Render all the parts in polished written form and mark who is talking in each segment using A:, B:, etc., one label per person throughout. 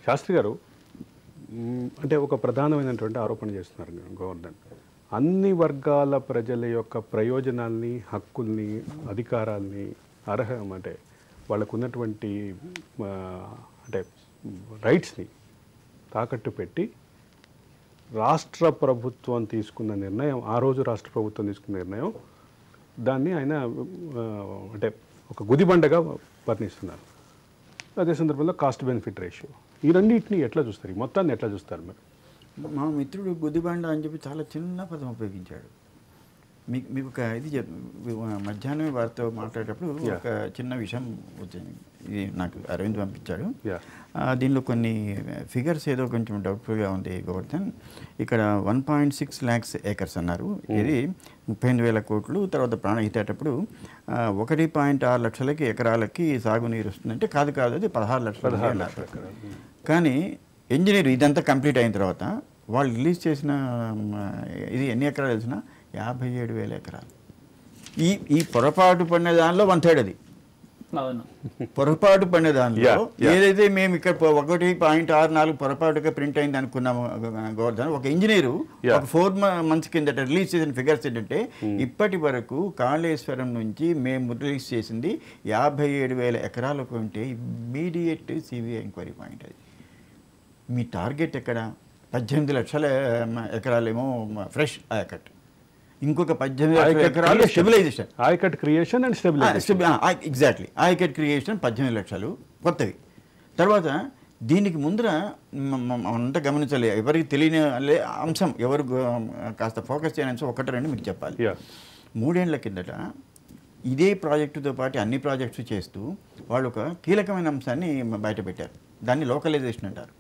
A: శాస్త్రి గారు అంటే ఒక ప్రధానమైనటువంటి ఆరోపణ చేస్తున్నారు గవర్నర్. అన్ని వర్గాల ప్రజల యొక్క ప్రయోజనాల్ని, హక్కుల్ని, అధికారాల్ని అంటే వాళ్ళకు ఉన్నటువంటి అంటే రైట్స్ని తాకట్టు పెట్టి రాష్ట్ర ప్రభుత్వం తీసుకున్న నిర్ణయం, ఆ రోజు రాష్ట్ర ప్రభుత్వం తీసుకున్న నిర్ణయం, దాన్ని ఆయన అంటే ఒక గుదిబండగా వర్ణిస్తున్నారు. అదే సందర్భంలో కాస్ట్ బెనిఫిట్ రేషియో, ఈ రెండింటిని ఎట్లా చూస్తారు, ఈ మొత్తాన్ని ఎట్లా చూస్తారు మీరు?
B: మా మిత్రుడు గుదిబండ అని చెప్పి చాలా చిన్న పదం ఉపయోగించాడు. మీకు ఒక ఇది మధ్యాహ్నం వారితో మాట్లాడేటప్పుడు ఒక చిన్న విషయం వచ్చింది, ఇది నాకు అరవింద్ పంపించాడు. దీనిలో కొన్ని ఫిగర్స్ ఏదో కొంచెం డౌట్ఫుల్గా ఉంది గోవర్ధన్. ఇక్కడ 1.6 lakhs acres అన్నారు, ఇది 35,000 కోట్లు. తర్వాత ప్రాణహిత అటప్పుడు 1.6 లక్షలకి ఎకరాలకి సాగునీరు వస్తుందంటే కాదు, అది 16 లక్షలు అన్నారు. కానీ ఇంజనీర్ ఇదంతా కంప్లీట్ అయిన తర్వాత వాళ్ళు రిలీజ్ చేసిన ఇది ఎన్ని ఎకరాలు తెలిసిన 57,000 ఎకరాలు. ఈ పొరపాటు పడిన దానిలో 1/3 అది. పొరపాటు పడిన దానిలో ఏదైతే మేము ఇక్కడ 1.64 పొరపాటుగా ప్రింట్ అయింది అనుకున్నాము గోవర్ధన్, ఒక ఇంజనీరు ఒక 4 months కిందట రిలీజ్ చేసిన ఫిగర్స్ ఏంటంటే ఇప్పటి వరకు కాళేశ్వరం నుంచి మేము రిలీజ్ చేసింది 57,000 ఎకరాలకు ఉంటే ఇమ్మీడియట్ సిబిఐ ఎంక్వైరీ పాయింట్. అది మీ టార్గెట్ ఎక్కడ? 18 లక్షల ఎకరాలేమో ఫ్రెష్ ఆయకట్, ఇంకొక 18 లక్షల ఎకరాలు stabilization, ayacut creation and stabilization. Exactly, ayacut creation 18 లక్షలు కొత్తవి. తర్వాత దీనికి ముందర అంతా గమనించాలి, ఎవరికి తెలియని అంశం, ఎవరు కాస్త ఫోకస్ చేయని అంశం 1-2 మీకు చెప్పాలి. 3 ఏళ్ల కిందట ఇదే ప్రాజెక్టుతో పాటు అన్ని ప్రాజెక్ట్స్ చేస్తూ వాళ్ళు ఒక కీలకమైన అంశాన్ని బయటపెట్టారు, దాన్ని లోకలైజేషన్ అంటారు.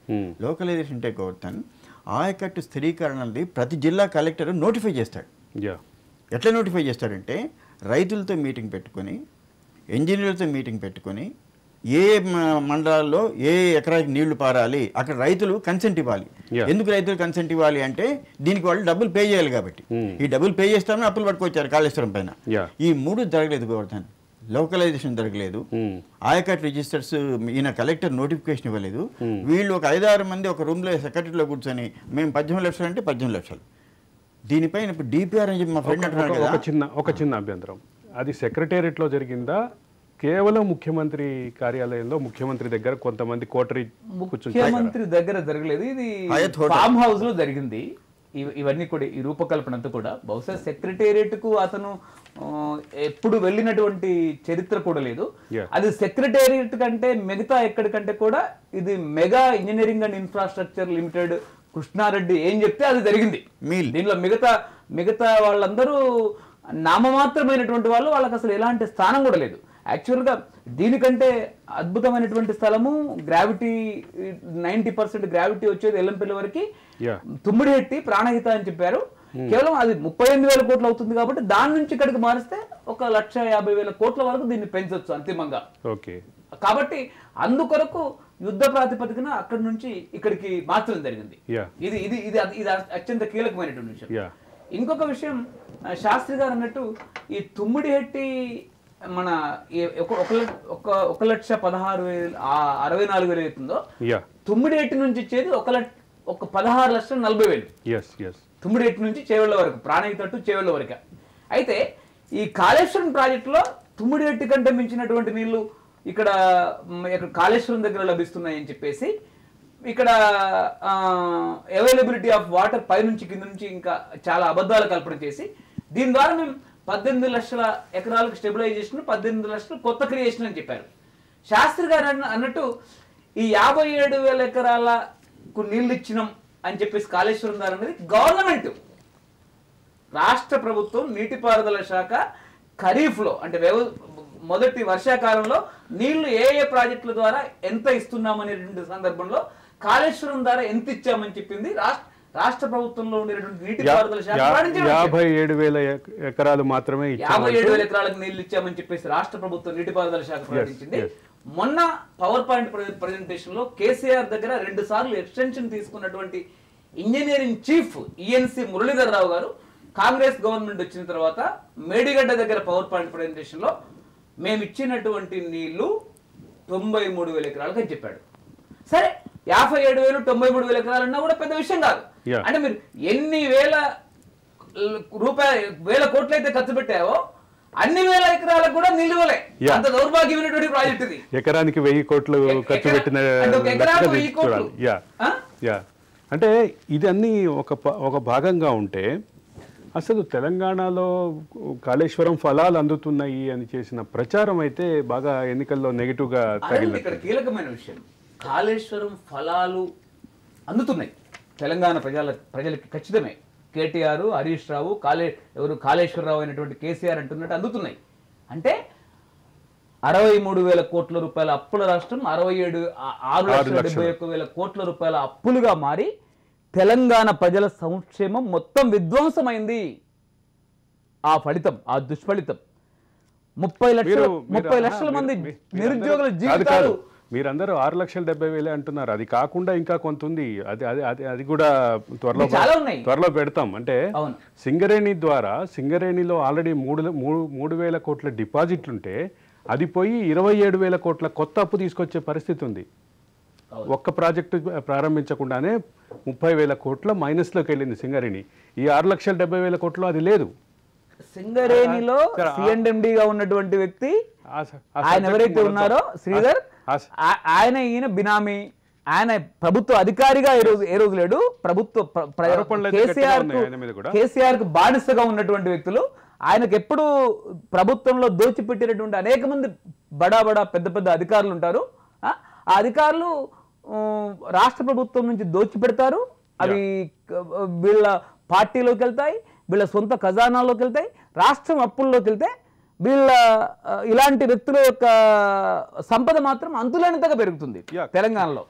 B: లోకలైజేషన్ అంటే గోవర్ధన్, ఆయకట్టు స్థిరీకరణది ప్రతి జిల్లా కలెక్టర్ నోటిఫై చేస్తాడు. ఎట్లా నోటిఫై చేస్తాడంటే రైతులతో మీటింగ్ పెట్టుకొని, ఇంజనీర్లతో మీటింగ్ పెట్టుకొని, ఏ మండలాల్లో ఏ ఎకరాకి నీళ్లు పారాలి, అక్కడ రైతులు కన్సెంట్ ఇవ్వాలి. ఎందుకు రైతులు కన్సెంట్ ఇవ్వాలి అంటే దీనికి వాళ్ళు డబ్బులు పే చేయాలి కాబట్టి. ఈ డబ్బులు పే చేస్తామని అప్పులు పట్టుకొచ్చారు కాళేశ్వరం పైన. ఈ 3 జరగలేదు గోవర్ధన్. లోకలైజేషన్ జరగలేదు, ఆయకట్ రిజిస్టర్స్ ఈయన కలెక్టర్ నోటిఫికేషన్ ఇవ్వలేదు. వీళ్ళు ఒక 5-6 మంది ఒక రూమ్లో సెక్రటరీలో కూర్చొని మేము 18 లక్షలు అంటే 18 లక్షలు. దీనిపైన ఇప్పుడు డిపిఆర్ అని చెప్పి మా ఫ్రెండ్ అంటున్నారు కదా.
A: ఒక చిన్న అభ్యంతరం, అది సెక్రటేరియట్లో జరిగిందా, కేవలం ముఖ్యమంత్రి కార్యాలయంలో ముఖ్యమంత్రి దగ్గర కొంతమంది కోటరీ
C: ముఖ్యమంత్రి దగ్గర జరగలేదు, ఇది ఫామ్ హౌస్ లో జరిగింది. ఇవన్నీ కూడా ఈ రూపకల్పన అంతా కూడా బహుశా సెక్రటేరియట్ కు అతను ఎప్పుడు వెళ్ళినటువంటి చరిత్ర కూడా లేదు. అది సెక్రటేరియట్ కంటే మిగతా ఎక్కడికంటే కూడా ఇది mega engineering and infrastructure limited Krishna Reddy ఏం చెప్తే అది జరిగింది. దీనిలో మిగతా వాళ్ళందరూ నామమాత్రమైనటువంటి వాళ్ళు, వాళ్ళకి అసలు ఎలాంటి స్థానం కూడా లేదు. యాక్చువల్గా దీనికంటే అద్భుతమైనటువంటి స్థలము, గ్రావిటీ 90% గ్రావిటీ వచ్చేది ఎల్లంపల్లి వరకు, తుమ్మిడిహెట్టి ప్రాణహిత అని చెప్పారు. కేవలం అది 38,000 కోట్లు అవుతుంది కాబట్టి దాని నుంచి ఇక్కడికి మారిస్తే 1,50,000 కోట్ల వరకు దీన్ని పెంచవచ్చు అంతిమంగా. కాబట్టి అందుకొరకు యుద్ధ ప్రాతిపదికన అక్కడి నుంచి ఇక్కడికి మార్చడం జరిగింది. ఇది ఇది ఇది ఇది అత్యంత కీలకమైనటువంటి విషయం. ఇంకొక విషయం, శాస్త్రి గారు అన్నట్టు ఈ తుమ్మిడిహెట్టి మన 1,16,64,000 అవుతుందో, తుమ్మిడిహెట్టి నుంచి ఇచ్చేది 16,40,000 తుమ్మిడిహెట్టి నుంచి చేవెళ్ళ వరకు, ప్రాణహితట్టు చేవెళ్ళ వరకు. అయితే ఈ కాళేశ్వరం ప్రాజెక్టులో తుమ్మిడిహెట్టి కంటే మించినటువంటి నీళ్లు ఇక్కడ కాళేశ్వరం దగ్గర లభిస్తున్నాయని చెప్పేసి ఇక్కడ అవైలబిలిటీ ఆఫ్ వాటర్ పైనుంచి కింద నుంచి ఇంకా చాలా అబద్ధాలు కల్పన చేసి దీని ద్వారా మేము 18 లక్షల ఎకరాలకు స్టెబిలైజేషన్, 18 లక్షలు కొత్త క్రియేషన్ అని చెప్పారు. శాస్త్రి గారు అన్నట్టు ఈ 57,000 ఎకరాలకు నీళ్ళు ఇచ్చినాం అని చెప్పేసి కాళేశ్వరం ద్వారా అనేది గవర్నమెంట్, రాష్ట్ర ప్రభుత్వం నీటిపారుదల శాఖ ఖరీఫ్లో అంటే మొదటి వర్షాకాలంలో నీళ్లు ఏ ప్రాజెక్టుల ద్వారా ఎంత ఇస్తున్నామనేటువంటి సందర్భంలో కాళేశ్వరం ద్వారా ఎంత ఇచ్చామని చెప్పింది రాష్ట్ర ప్రభుత్వంలో ఉండేటువంటి నీటిపారుదల శాఖ.
A: 57,000 ఎకరాలు మాత్రమే
C: 57,000 ఎకరాలకు నీళ్లు ఇచ్చామని చెప్పేసి రాష్ట్ర ప్రభుత్వం నీటిపారుదల శాఖ ప్రకటించింది. మొన్న పవర్ పాయింట్ ప్రెజెంటేషన్ లో కేసీఆర్ దగ్గర 2 సార్లు ఎక్స్టెన్షన్ తీసుకున్నటువంటి engineering chief ENC Muralidhar Rao గారు కాంగ్రెస్ గవర్నమెంట్ వచ్చిన తర్వాత మేడిగడ్డ దగ్గర పవర్ పాయింట్ ప్రెజెంటేషన్ లో మేము ఇచ్చినటువంటి నీళ్లు 93,000 ఎకరాలకు అని చెప్పాడు. సరే, 57,000 93,000 ఎకరాలన్నా కూడా పెద్ద విషయం కాదు.
A: Yeah.
C: అంటే మీరు ఎన్ని వేల కోట్లు అయితే ఖర్చు పెట్టావో అన్ని వేల ఎకరాలకు కూడా నిలువలే.
A: Yeah.
C: అంత దౌర్భాగ్యమైనటువంటి ప్రాజెక్ట్ ఇది.
A: ఎకరానికి 1000 కోట్లు ఖర్చు పెట్టిన
C: అంటే ఒక ఎకరాకు 1000 కోట్లు.
A: యా అంటే ఇది అన్ని ఒక భాగంగా ఉంటే అసలు తెలంగాణలో కాళేశ్వరం ఫలాలు అందుతున్నాయి అని చేసిన ప్రచారం అయితే బాగా ఎన్నికల్లో నెగిటివ్గా తగిలింది.
C: ఇక్కడ కీలకమైన విషయం, కాళేశ్వరం ఫలాలు అందుతున్నాయి తెలంగాణ ప్రజలకి ఖచ్చితమే. కేటీఆర్, హరీష్ రావు, కాళేశ్వరరావు అయినటువంటి కేసీఆర్ అంటున్నట్టు అందుతున్నాయి. అంటే 63,000 కోట్ల రూపాయల అప్పుల రాష్ట్రం 6,71,000 కోట్ల రూపాయల అప్పులుగా మారి తెలంగాణ ప్రజల సంక్షేమం మొత్తం విధ్వంసమైంది. ఆ ఫలితం, ఆ దుష్ఫలితం 30 లక్షల మంది నిరుద్యోగుల జీవితాలు.
A: మీరందరూ 6,70,000 అంటున్నారు. అది కాకుండా ఇంకా కొంత ఉంది. అది కూడా త్వరలో పెడతాం. అంటే సింగరేణి ద్వారా, సింగరేణిలో ఆల్రెడీ 3,000 కోట్ల డిపాజిట్లుంటే అది పోయి 27,000 కోట్ల కొత్త అప్పు తీసుకొచ్చే పరిస్థితి ఉంది. ఒక్క ప్రాజెక్టు ప్రారంభించకుండానే 30,000 కోట్ల మైనస్లోకి వెళ్ళింది సింగరేణి. ఈ 6,70,000 కోట్లు అది లేదు.
C: సింగరేణిలో సిఎండ్ఎండిగా ఉన్నటువంటి వ్యక్తి ఆయన ఎవరైతే ఉన్నారో శ్రీధర్, ఈయన బినామీ, ఆయన ప్రభుత్వ అధికారిగా ఏ రోజు లేడు. కేసీఆర్ కు బానిసగా ఉన్నటువంటి వ్యక్తులు. ఆయనకు ఎప్పుడు ప్రభుత్వంలో దోచిపెట్టినటువంటి అనేక మంది బడా పెద్ద అధికారులు ఉంటారు. ఆ అధికారులు రాష్ట్ర ప్రభుత్వం నుంచి దోచిపెడతారు. అవి వీళ్ళ పార్టీలోకి వెళ్తాయి, వీళ్ళ సొంత ఖజానాలోకి వెళ్తాయి, రాష్ట్రం అప్పుల్లోకి వెళ్తే వీళ్ళ ఇలాంటి వ్యక్తుల యొక్క సంపద మాత్రం అంతులేనితగా పెరుగుతుంది తెలంగాణలో.